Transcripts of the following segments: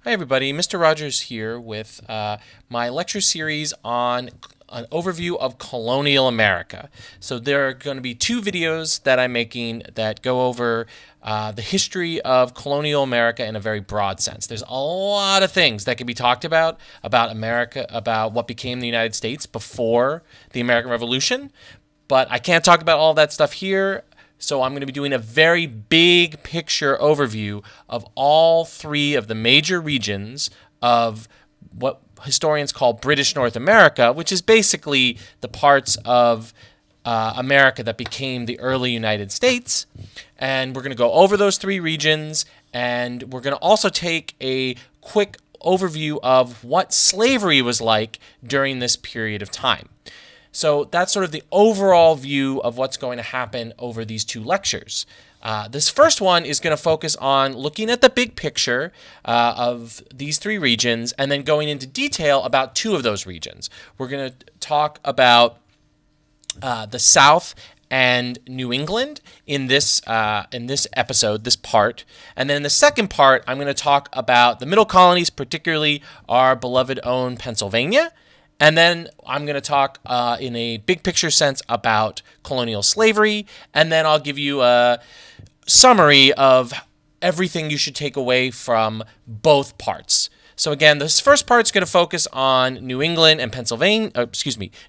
Hi everybody, Mr. Rogers here with my lecture series on an overview of colonial America. So there are going to be two videos that I'm making that go over the history of colonial America in a very broad sense. There's a lot of things that can be talked about America, about what became the United States before the American Revolution, but I can't talk about all that stuff here. So I'm going to be doing a very big picture overview of all three of the major regions of what historians call British North America, which is basically the parts of America that became the early United States. And we're going to go over those three regions, and we're going to also take a quick overview of what slavery was like during this period of time. So that's sort of the overall view of what's going to happen over these two lectures. This first one is going to focus on looking at the big picture of these three regions and then going into detail about two of those regions. We're going to talk about the South and New England in this episode, this part. And then in the second part, I'm going to talk about the middle colonies, particularly our beloved own Pennsylvania. And then I'm going to talk in a big picture sense about colonial slavery, and then I'll give you a summary of everything you should take away from both parts. So again, this first part is going to focus on New England and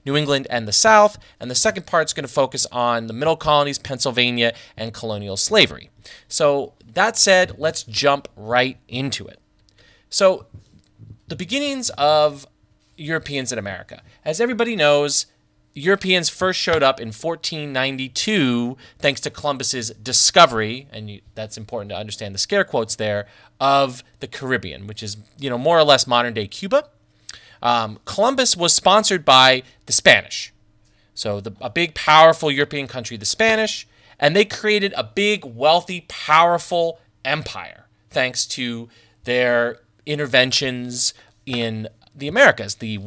New England and the South, and the second part is going to focus on the middle colonies, Pennsylvania, and colonial slavery. So that said, let's jump right into it. So the beginnings of Europeans in America. As everybody knows, Europeans first showed up in 1492 thanks to Columbus's discovery, and that's important to understand the scare quotes there, of the Caribbean, which is more or less modern-day Cuba. Columbus was sponsored by the Spanish, so a big, powerful European country, the Spanish, and they created a big, wealthy, powerful empire thanks to their interventions in the Americas, the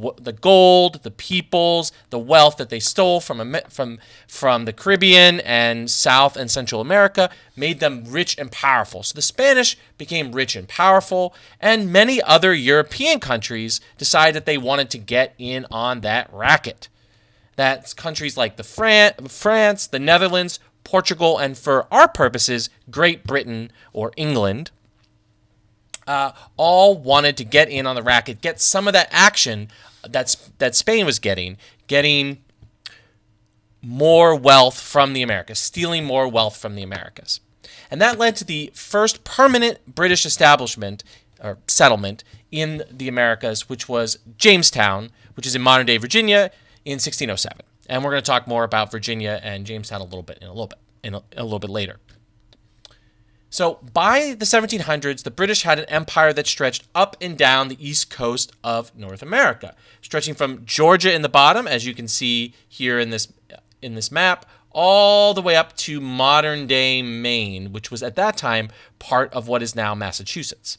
gold, the peoples, the wealth that they stole from the Caribbean and South and Central America made them rich and powerful. So the Spanish became rich and powerful, and many other European countries decided that they wanted to get in on that racket. That's countries like France, the Netherlands, Portugal, and for our purposes, Great Britain or England. All wanted to get in on the racket, get some of that action that Spain was getting more wealth from the Americas, stealing more wealth from the Americas. And that led to the first permanent British establishment or settlement in the Americas, which was Jamestown, which is in modern-day Virginia, in 1607. And we're going to talk more about Virginia and Jamestown a little bit later. So by the 1700s, the British had an empire that stretched up and down the east coast of North America, stretching from Georgia in the bottom, as you can see here in this map, all the way up to modern-day Maine, which was at that time part of what is now Massachusetts.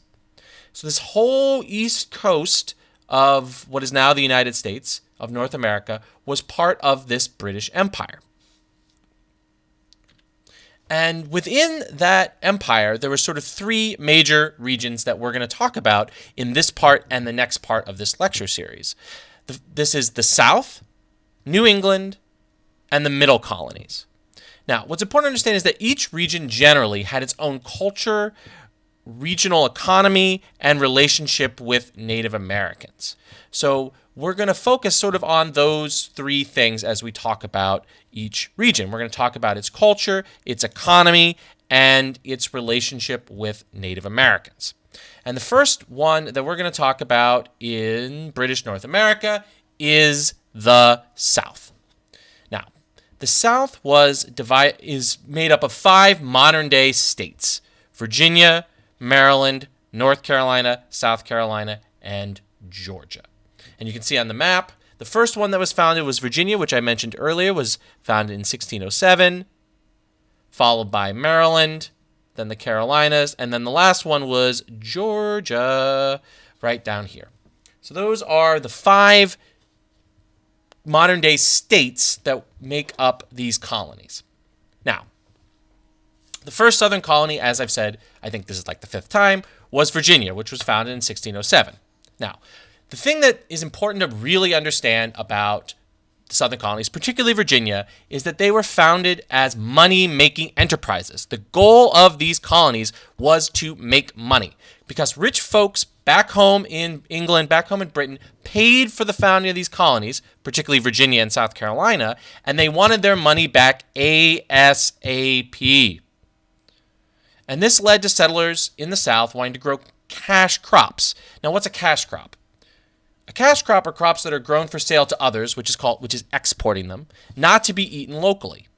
So this whole east coast of what is now the United States of North America was part of this British Empire. And within that empire, there were sort of three major regions that we're going to talk about in this part and the next part of this lecture series. This is the South, New England, and the middle colonies. Now, what's important to understand is that each region generally had its own culture, regional economy, and relationship with Native Americans. So we're going to focus sort of on those three things as we talk about each region. We're going to talk about its culture, its economy, and its relationship with Native Americans. And the first one that we're going to talk about in British North America is the South. Now, the South is made up of 5 modern-day states: Virginia, Maryland, North Carolina, South Carolina, and Georgia. And you can see on the map, the first one that was founded was Virginia, which I mentioned earlier, was founded in 1607, followed by Maryland, then the Carolinas, and then the last one was Georgia, right down here. So those are the 5 modern-day states that make up these colonies. Now, The first southern colony, as I've said, I think this is like the fifth time, was Virginia, which was founded in 1607. Now, the thing that is important to really understand about the southern colonies, particularly Virginia, is that they were founded as money-making enterprises. The goal of these colonies was to make money because rich folks back home in England, back home in Britain, paid for the founding of these colonies, particularly Virginia and South Carolina, and they wanted their money back ASAP. And this led to settlers in the South wanting to grow cash crops. Now, what's a cash crop? A cash crop are crops that are grown for sale to others, which is exporting them, not to be eaten locally.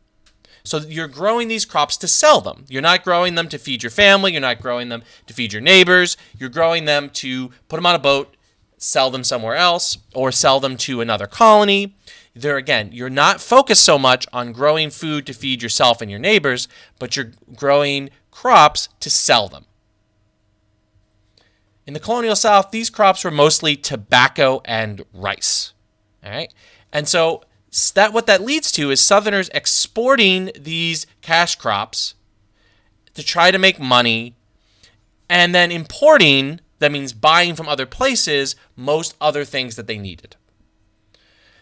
So you're growing these crops to sell them. You're not growing them to feed your family. You're not growing them to feed your neighbors. You're growing them to put them on a boat, sell them somewhere else, or sell them to another colony. There again, you're not focused so much on growing food to feed yourself and your neighbors, but you're growing crops to sell them. In the colonial South, these crops were mostly tobacco and rice. All right? And so what that leads to is Southerners exporting these cash crops to try to make money, and then importing, that means buying from other places, most other things that they needed.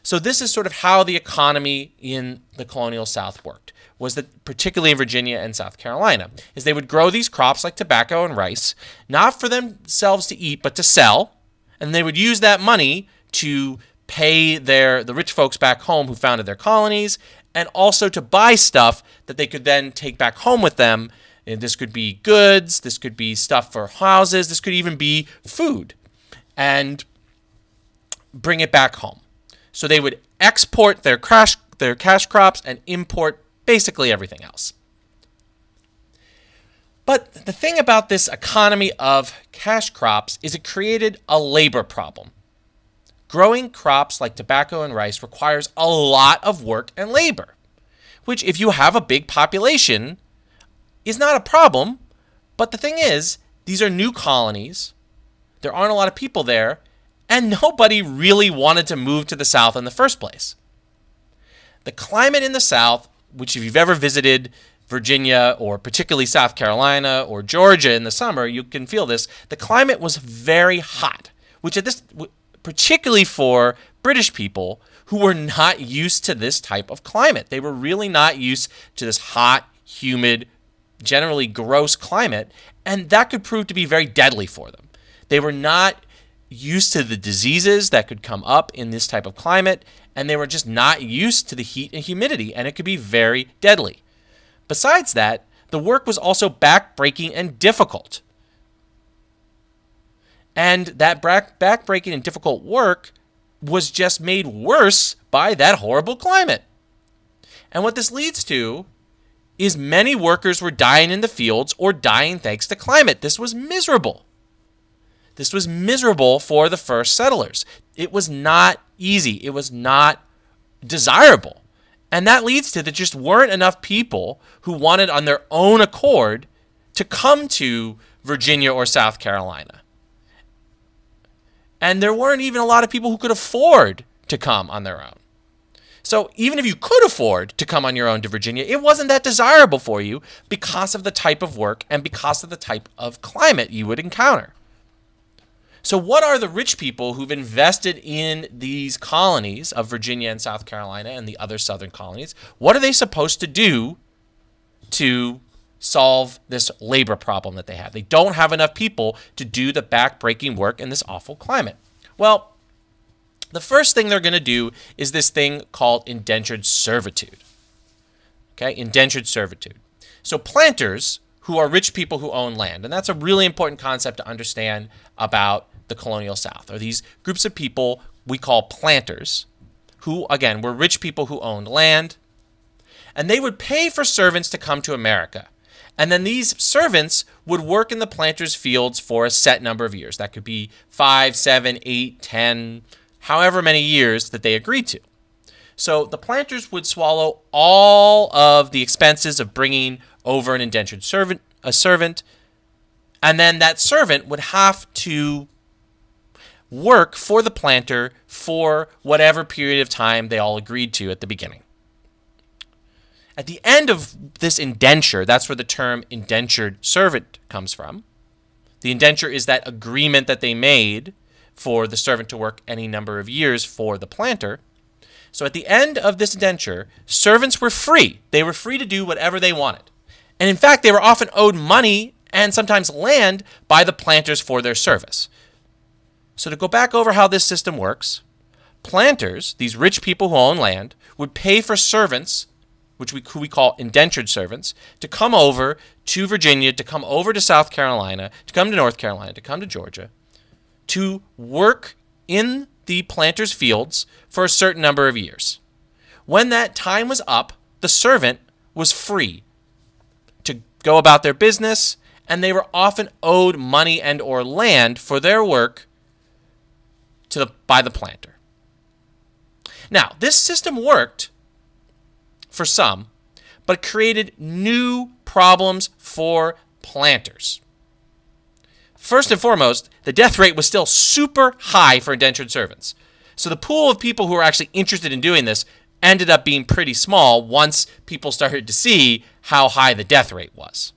So this is sort of how the economy in the colonial South worked, was that particularly in Virginia and South Carolina, is they would grow these crops like tobacco and rice, not for themselves to eat, but to sell, and they would use that money to pay the rich folks back home who founded their colonies, and also to buy stuff that they could then take back home with them. And this could be goods, this could be stuff for houses, this could even be food, and bring it back home. So they would export their cash crops and import basically everything else. But the thing about this economy of cash crops is it created a labor problem. Growing crops like tobacco and rice requires a lot of work and labor, which if you have a big population is not a problem. But the thing is, these are new colonies. There aren't a lot of people there, and nobody really wanted to move to the South in the first place. The climate in the South, which if you've ever visited Virginia or particularly South Carolina or Georgia in the summer, you can feel this. The climate was very hot, which particularly for British people who were not used to this type of climate. They were really not used to this hot, humid, generally gross climate, and that could prove to be very deadly for them. They were not used to the diseases that could come up in this type of climate, and they were just not used to the heat and humidity, and it could be very deadly. Besides that, the work was also backbreaking and difficult. And that backbreaking and difficult work was just made worse by that horrible climate. And what this leads to is many workers were dying in the fields or dying thanks to climate. This was miserable. This was miserable for the first settlers. It was not easy. It was not desirable. And that leads to there just weren't enough people who wanted on their own accord to come to Virginia or South Carolina. And there weren't even a lot of people who could afford to come on their own. So even if you could afford to come on your own to Virginia, it wasn't that desirable for you because of the type of work and because of the type of climate you would encounter. So what are the rich people who've invested in these colonies of Virginia and South Carolina and the other southern colonies? What are they supposed to do to solve this labor problem that they have? They don't have enough people to do the back-breaking work in this awful climate. Well, the first thing they're going to do is this thing called indentured servitude. Okay, indentured servitude. So planters, who are rich people who own land, and that's a really important concept to understand about the colonial South, are these groups of people we call planters, who, again, were rich people who owned land, and they would pay for servants to come to America. And then these servants would work in the planters' fields for a set number of years. That could be 5, 7, 8, 10, however many years that they agreed to. So the planters would swallow all of the expenses of bringing over an indentured servant, and then that servant would have to work for the planter for whatever period of time they all agreed to at the beginning. At the end of this indenture, that's where the term indentured servant comes from. The indenture is that agreement that they made for the servant to work any number of years for the planter. So at the end of this indenture, servants were free. They were free to do whatever they wanted. And in fact, they were often owed money and sometimes land by the planters for their service. So to go back over how this system works, planters, these rich people who own land, would pay for servants, who we call indentured servants, to come over to Virginia, to come over to South Carolina, to come to North Carolina, to come to Georgia, to work in the planters' fields for a certain number of years. When that time was up, the servant was free to go about their business, and they were often owed money and or land for their work by the planter. Now, this system worked for some, but created new problems for planters. First and foremost, the death rate was still super high for indentured servants. So the pool of people who were actually interested in doing this ended up being pretty small once people started to see how high the death rate was.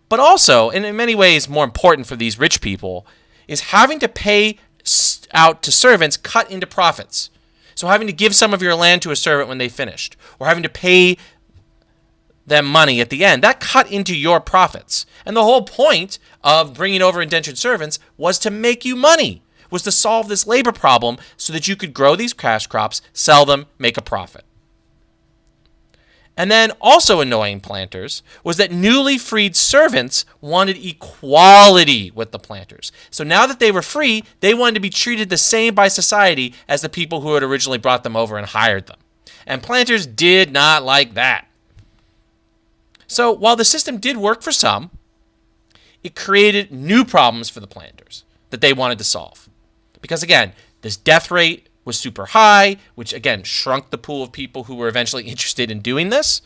But also, and in many ways more important for these rich people, is having to pay out to servants cut into profits. So having to give some of your land to a servant when they finished, or having to pay them money at the end, that cut into your profits. And the whole point of bringing over indentured servants was to make you money, was to solve this labor problem so that you could grow these cash crops, sell them, make a profit. And then also annoying planters was that newly freed servants wanted equality with the planters. So now that they were free, they wanted to be treated the same by society as the people who had originally brought them over and hired them. And planters did not like that. So while the system did work for some, it created new problems for the planters that they wanted to solve. Because again, this death rate was super high, which again shrunk the pool of people who were eventually interested in doing this.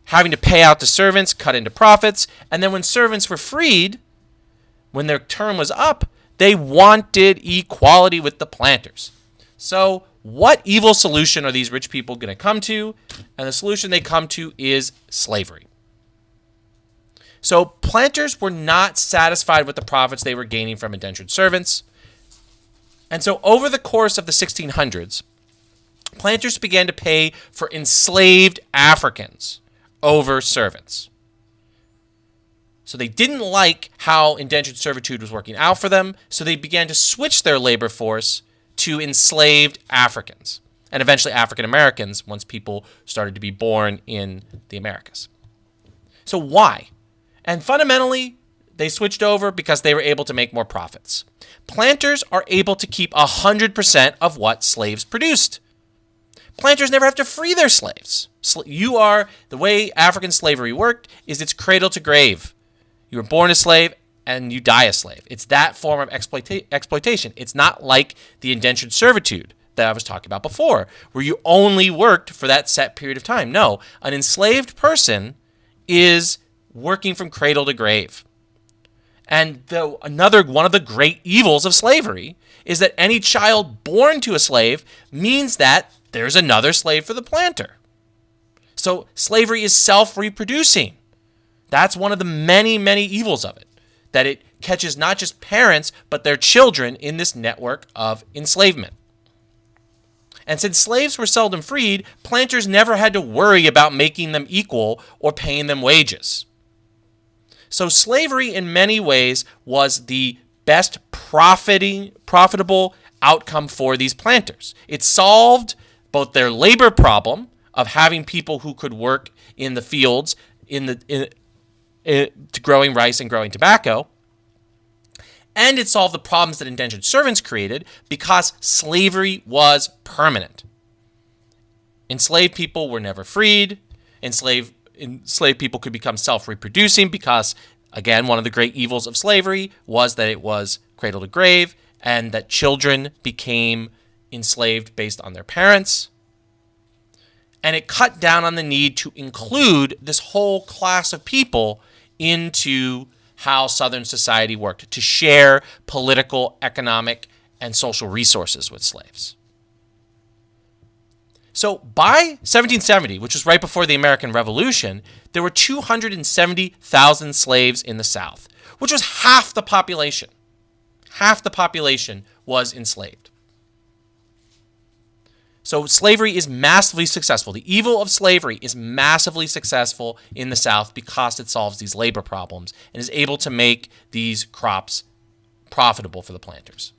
Having to pay out to servants cut into profits. And then when servants were freed, when their term was up, they wanted equality with the planters. So what evil solution are these rich people going to come to? And the solution they come to is slavery. So planters were not satisfied with the profits they were gaining from indentured servants. And so over the course of the 1600s, planters began to pay for enslaved Africans over servants. So they didn't like how indentured servitude was working out for them, so they began to switch their labor force to enslaved Africans, and eventually African Americans once people started to be born in the Americas. So why? And fundamentally, they switched over because they were able to make more profits. Planters are able to keep 100% of what slaves produced. Planters never have to free their slaves. The way African slavery worked is it's cradle to grave. You were born a slave and you die a slave. It's that form of exploitation. It's not like the indentured servitude that I was talking about before, where you only worked for that set period of time. No, an enslaved person is working from cradle to grave. And one of the great evils of slavery is that any child born to a slave means that there's another slave for the planter. So slavery is self-reproducing. That's one of the many, many evils of it, that it catches not just parents, but their children in this network of enslavement. And since slaves were seldom freed, planters never had to worry about making them equal or paying them wages. So slavery in many ways was the best profitable outcome for these planters. It solved both their labor problem of having people who could work in the fields to growing rice and growing tobacco, and it solved the problems that indentured servants created because slavery was permanent. Enslaved people were never freed. Enslaved people could become self-reproducing because, again, one of the great evils of slavery was that it was cradle to grave and that children became enslaved based on their parents. And it cut down on the need to include this whole class of people into how Southern society worked, to share political, economic, and social resources with slaves. So by 1770, which was right before the American Revolution, there were 270,000 slaves in the South, which was half the population. Half the population was enslaved. So slavery is massively successful. The evil of slavery is massively successful in the South because it solves these labor problems and is able to make these crops profitable for the planters.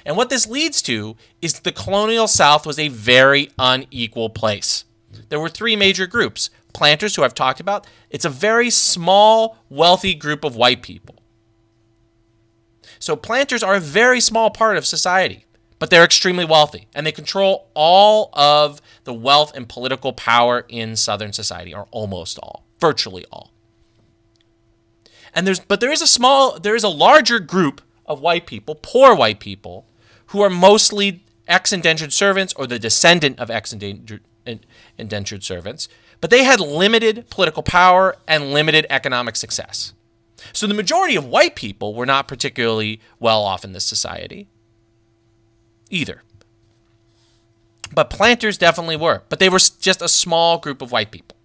And what this leads to is the colonial South was a very unequal place. There were three major groups. Planters, who I've talked about, it's a very small, wealthy group of white people. So planters are a very small part of society, but they're extremely wealthy, and they control all of the wealth and political power in Southern society, or almost all, virtually all. And there is a larger group of white people, poor white people, who are mostly ex-indentured servants or the descendant of ex-indentured servants, but they had limited political power and limited economic success. So the majority of white people were not particularly well off in this society either. But planters definitely were, but they were just a small group of white people.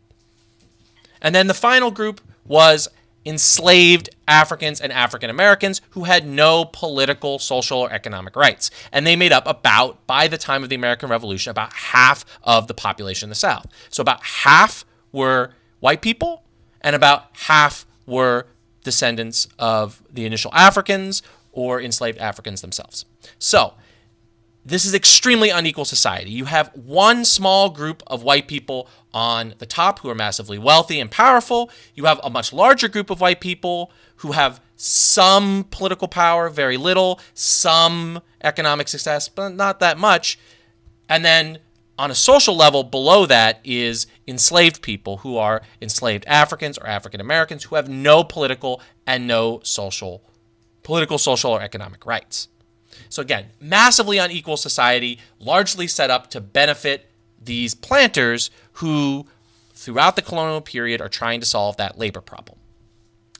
And then the final group was enslaved Africans and African Americans who had no political, social, or economic rights. And they made up about, by the time of the American Revolution, about half of the population in the South. So about half were white people and about half were descendants of the initial Africans or enslaved Africans themselves. So this is extremely unequal society. You have one small group of white people on the top who are massively wealthy and powerful. You have a much larger group of white people who have some political power, very little, some economic success, but not that much. And then on a social level below that is enslaved people who are enslaved Africans or African Americans who have no political and no political, social, or economic rights. So again, massively unequal society, largely set up to benefit these planters who, throughout the colonial period, are trying to solve that labor problem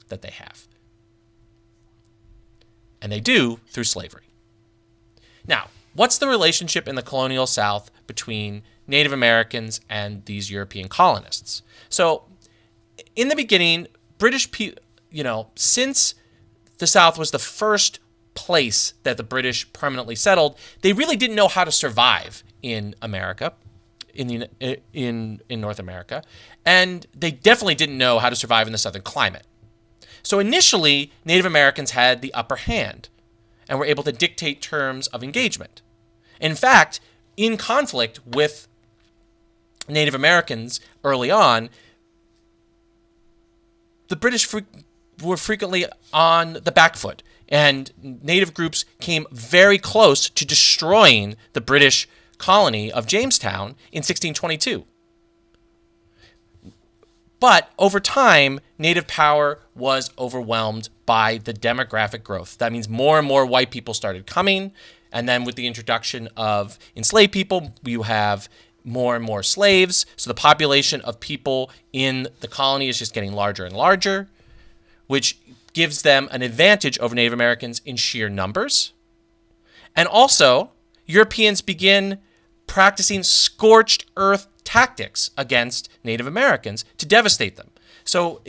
that they have. And they do through slavery. Now, what's the relationship in the colonial South between Native Americans and these European colonists? So, in the beginning, since the South was the first place that the British permanently settled, they really didn't know how to survive in America, in North America, and they definitely didn't know how to survive in the Southern climate. So initially, Native Americans had the upper hand and were able to dictate terms of engagement. In fact, in conflict with Native Americans early on, the British were frequently on the back foot. And Native groups came very close to destroying the British colony of Jamestown in 1622. But over time, Native power was overwhelmed by the demographic growth. That means more and more white people started coming. And then with the introduction of enslaved people, you have more and more slaves. So the population of people in the colony is just getting larger and larger, which gives them an advantage over Native Americans in sheer numbers. And also, Europeans begin practicing scorched earth tactics against Native Americans to devastate them. So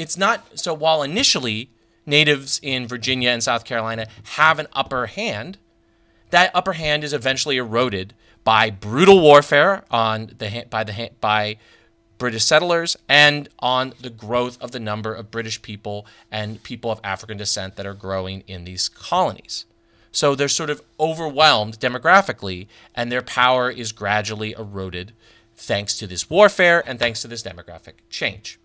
while initially natives in Virginia and South Carolina have an upper hand, that upper hand is eventually eroded by brutal warfare by British settlers and on the growth of the number of British people and people of African descent that are growing in these colonies. So they're sort of overwhelmed demographically, and their power is gradually eroded thanks to this warfare and thanks to this demographic change.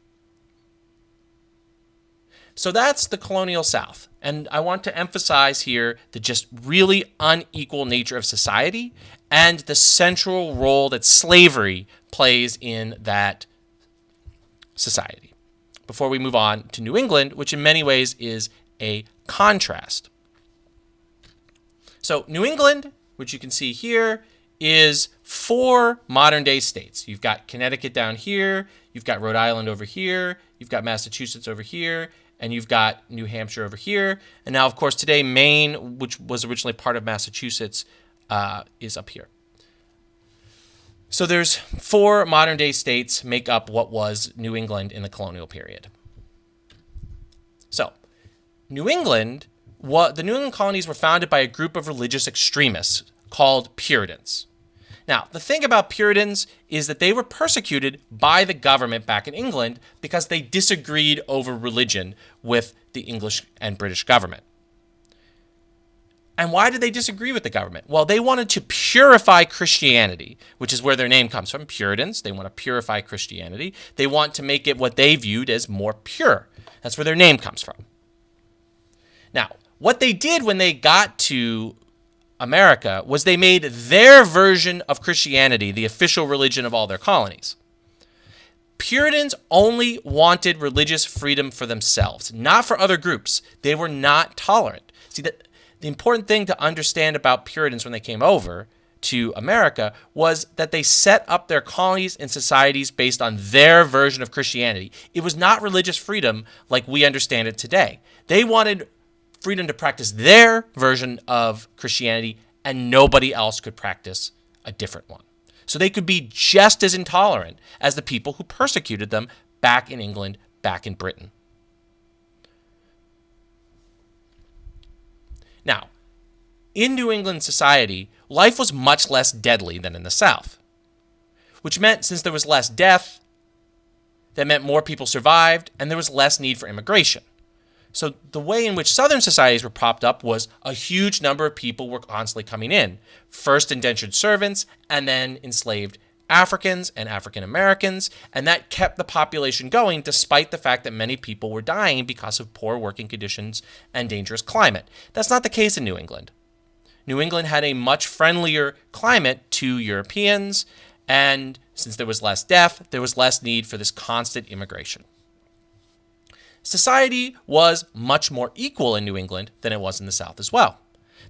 So that's the colonial South. And I want to emphasize here the just really unequal nature of society and the central role that slavery plays in that society. Before we move on to New England, which in many ways is a contrast. So New England, which you can see here, is 4 modern-day states. You've got Connecticut down here, you've got Rhode Island over here, you've got Massachusetts over here, and you've got New Hampshire over here. And now, of course, today Maine, which was originally part of Massachusetts, is up here. So there's 4 modern-day states make up what was New England in the colonial period. So the New England colonies were founded by a group of religious extremists called Puritans. Now, the thing about Puritans is that they were persecuted by the government back in England because they disagreed over religion with the English and British government. And why did they disagree with the government? Well, they wanted to purify Christianity, which is where their name comes from, Puritans. They want to purify Christianity. They want to make it what they viewed as more pure. That's where their name comes from. Now, what they did when they got to America was they made their version of Christianity the official religion of all their colonies. Puritans only wanted religious freedom for themselves, not for other groups. They were not tolerant. See, the important thing to understand about Puritans when they came over to America was that they set up their colonies and societies based on their version of Christianity. It was not religious freedom like we understand it today. They wanted freedom to practice their version of Christianity, and nobody else could practice a different one. So they could be just as intolerant as the people who persecuted them back in England, back in Britain. Now, in New England society, life was much less deadly than in the South, which meant since there was less death, that meant more people survived, and there was less need for immigration. So the way in which Southern societies were propped up was a huge number of people were constantly coming in. First indentured servants, and then enslaved Africans and African Americans, and that kept the population going despite the fact that many people were dying because of poor working conditions and dangerous climate. That's not the case in New England. New England had a much friendlier climate to Europeans, and since there was less death, there was less need for this constant immigration. Society was much more equal in New England than it was in the South as well.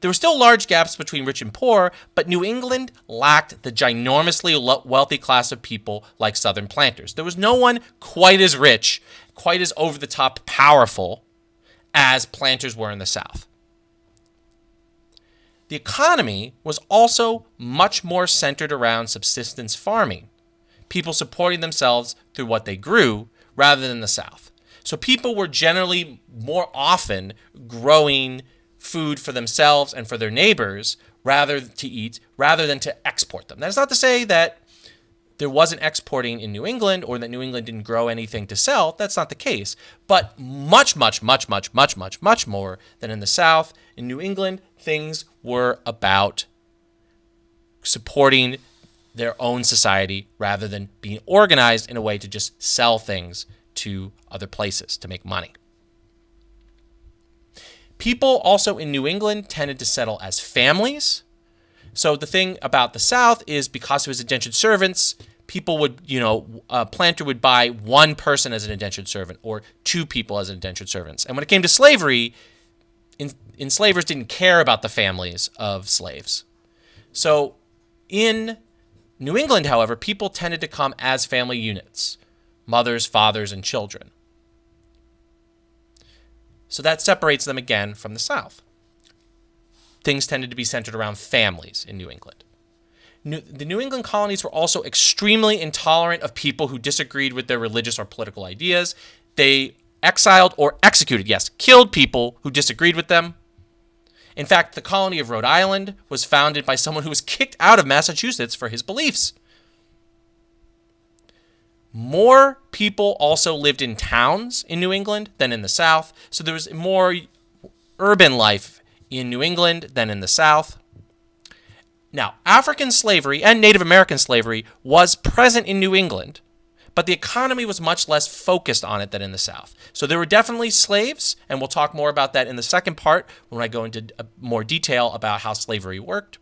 There were still large gaps between rich and poor, but New England lacked the ginormously wealthy class of people like Southern planters. There was no one quite as rich, quite as over-the-top powerful as planters were in the South. The economy was also much more centered around subsistence farming, people supporting themselves through what they grew rather than the South. So people were generally more often growing food for themselves and for their neighbors rather than to export them. That's not to say that there wasn't exporting in New England or that New England didn't grow anything to sell. That's not the case. But much more than in the South. In New England, things were about supporting their own society rather than being organized in a way to just sell things to other places to make money. People also in New England tended to settle as families. So the thing about the South is because it was indentured servants, people would, a planter would buy one person as an indentured servant or 2 people as indentured servants. And when it came to slavery, enslavers didn't care about the families of slaves. So in New England, however, people tended to come as family units, mothers, fathers, and children. So that separates them again from the South. Things tended to be centered around families in New England. The New England colonies were also extremely intolerant of people who disagreed with their religious or political ideas. They exiled or executed, killed people who disagreed with them. In fact, the colony of Rhode Island was founded by someone who was kicked out of Massachusetts for his beliefs. More people also lived in towns in New England than in the South, so there was more urban life in New England than in the South. Now, African slavery and Native American slavery was present in New England, but the economy was much less focused on it than in the South. So there were definitely slaves, and we'll talk more about that in the second part when I go into more detail about how slavery worked.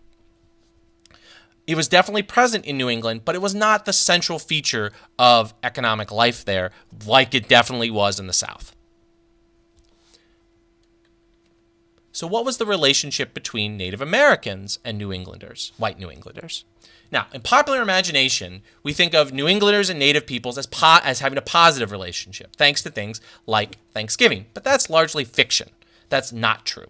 It was definitely present in New England, but it was not the central feature of economic life there like it definitely was in the South. So what was the relationship between Native Americans and New Englanders, white New Englanders? Now, in popular imagination, we think of New Englanders and Native peoples as having a positive relationship, thanks to things like Thanksgiving. But that's largely fiction. That's not true.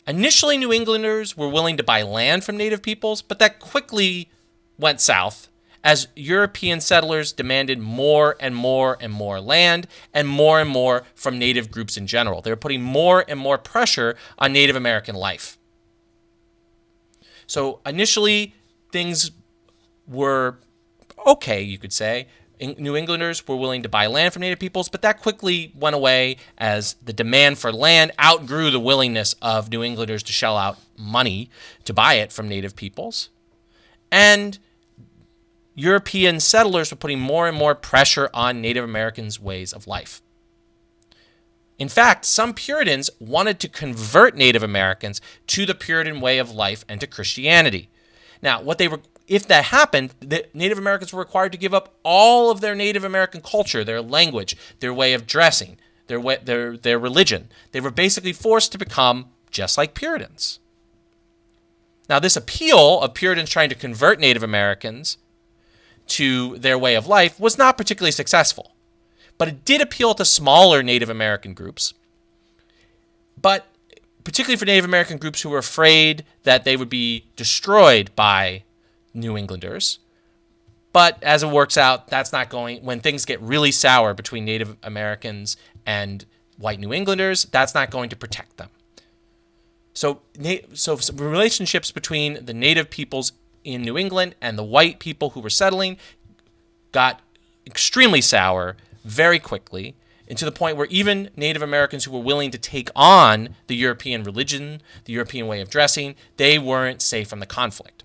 Initially, New Englanders were willing to buy land from Native peoples, but that quickly went south as European settlers demanded more and more and more land and more from native groups in general. They were putting more and more pressure on Native American life. So initially, things were okay, you could say. New Englanders were willing to buy land from Native peoples, but that quickly went away as the demand for land outgrew the willingness of New Englanders to shell out money to buy it from Native peoples. And European settlers were putting more and more pressure on Native Americans' ways of life. In fact, some Puritans wanted to convert Native Americans to the Puritan way of life and to Christianity. Now, if that happened, the Native Americans were required to give up all of their Native American culture, their language, their way of dressing, their religion. They were basically forced to become just like Puritans. Now, this appeal of Puritans trying to convert Native Americans to their way of life was not particularly successful, but it did appeal to smaller Native American groups. But particularly for Native American groups who were afraid that they would be destroyed by New Englanders. But as it works out, that's not going, when things get really sour between Native Americans and white New Englanders, that's not going to protect them. So relationships between the native peoples in New England and the white people who were settling got extremely sour very quickly, and to the point where even Native Americans who were willing to take on the European religion, the European way of dressing, they weren't safe from the conflict.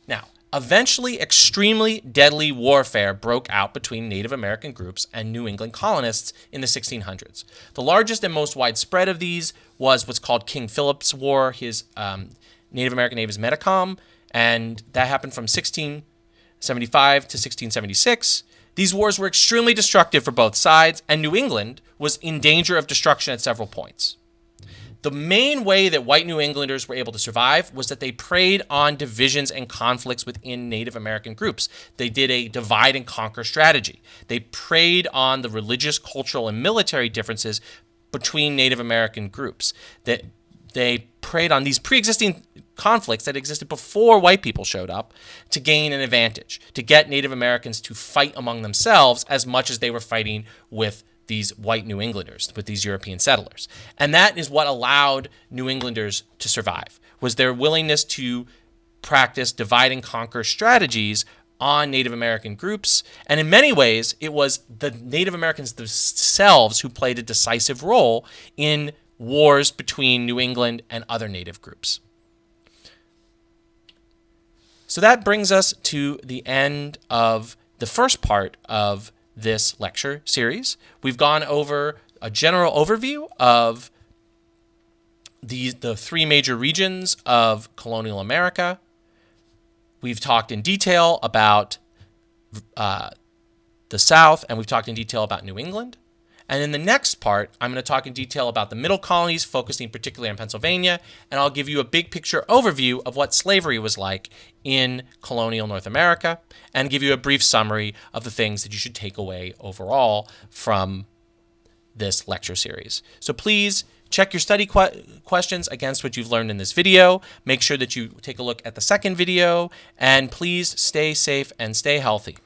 Now, eventually, extremely deadly warfare broke out between Native American groups and New England colonists in the 1600s. The largest and most widespread of these was what's called King Philip's War. His Native American name is Metacom, and that happened from 1675 to 1676. These wars were extremely destructive for both sides, and New England was in danger of destruction at several points. The main way that white New Englanders were able to survive was that they preyed on divisions and conflicts within Native American groups. They did a divide and conquer strategy. They preyed on the religious, cultural, and military differences between Native American groups. They preyed on these pre-existing conflicts that existed before white people showed up to gain an advantage, to get Native Americans to fight among themselves as much as they were fighting with these white New Englanders, with these European settlers. And that is what allowed New Englanders to survive, was their willingness to practice divide and conquer strategies on Native American groups. And in many ways, it was the Native Americans themselves who played a decisive role in wars between New England and other Native groups. So that brings us to the end of the first part of this lecture series. We've gone over a general overview of the three major regions of colonial America. We've talked in detail about the South, and we've talked in detail about New England. And in the next part, I'm going to talk in detail about the middle colonies, focusing particularly on Pennsylvania, and I'll give you a big picture overview of what slavery was like in colonial North America, and give you a brief summary of the things that you should take away overall from this lecture series. So please check your study questions against what you've learned in this video. Make sure that you take a look at the second video, and please stay safe and stay healthy.